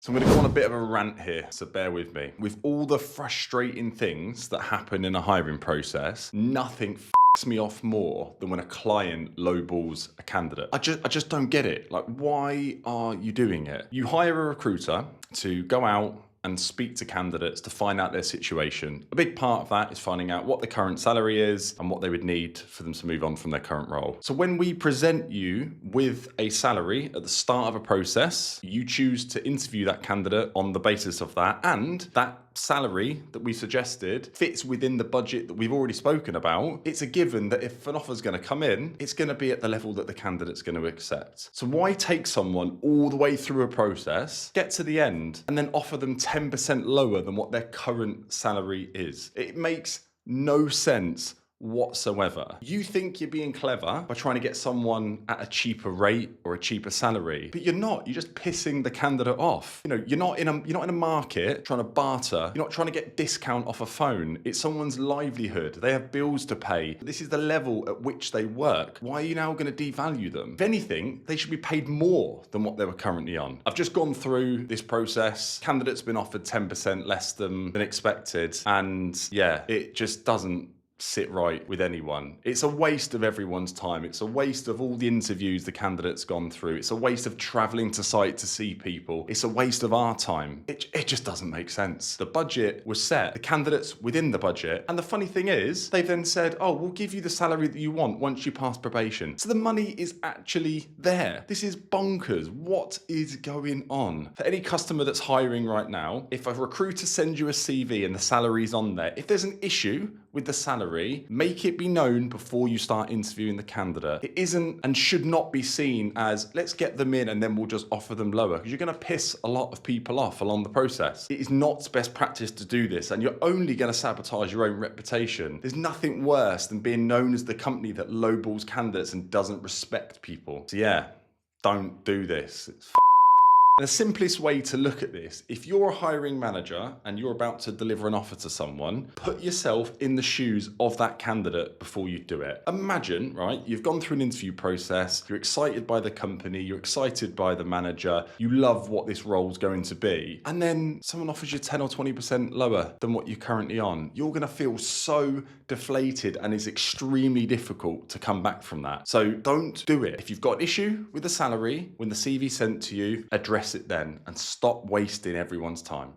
So I'm going to go on a bit of a rant here, so bear with me. With all the frustrating things that happen in a hiring process, nothing me off more than when a client lowballs a candidate. I just don't get it. Like, why are you doing it? You hire a recruiter to go out and speak to candidates to find out their situation. A big part of that is finding out what the current salary is and what they would need for them to move on from their current role. So when we present you with a salary at the start of a process, you choose to interview that candidate on the basis of that, and that salary that we suggested fits within the budget that we've already spoken about. It's a given that if an offer's going to come in, it's going to be at the level that the candidate's going to accept. So why take someone all the way through a process, get to the end, and then offer them 10% lower than what their current salary is? It makes no sense whatsoever. You think you're being clever by trying to get someone at a cheaper rate or a cheaper salary, but you're not. You're just pissing the candidate off. You know, you're not in a market trying to barter. You're not trying to get discount off a phone. It's someone's livelihood. They have bills to pay. This is the level at which they work. Why are you now going to devalue them? If anything, they should be paid more than what they were currently on. I've just gone through this process. Candidate's been offered 10% less than expected, and yeah, it just doesn't sit right with anyone. It's a waste of everyone's time. It's a waste of all the interviews the candidate's gone through. It's a waste of traveling to site to see people. It's a waste of our time. It just doesn't make sense. The budget was set, the candidate's within the budget, and the funny thing is, they've then said, oh, we'll give you the salary that you want once you pass probation. So the money is actually there. This is bonkers. What is going on? For any customer that's hiring right now, if a recruiter sends you a CV and the salary's on there, if there's an issue with the salary, make it be known before you start interviewing the candidate. It isn't and should not be seen as, let's get them in and then we'll just offer them lower, because you're going to piss a lot of people off along the process. It is not best practice to do this, and you're only going to sabotage your own reputation. There's nothing worse than being known as the company that lowballs candidates and doesn't respect people. So yeah, don't do this. It's the simplest way to look at this, if you're a hiring manager and you're about to deliver an offer to someone, put yourself in the shoes of that candidate before you do it. Imagine, right, you've gone through an interview process, you're excited by the company, you're excited by the manager, you love what this role's going to be, and then someone offers you 10 or 20% lower than what you're currently on. You're going to feel so deflated, and it's extremely difficult to come back from that. So don't do it. If you've got an issue with the salary, when the CV's sent to you, address it then and stop wasting everyone's time.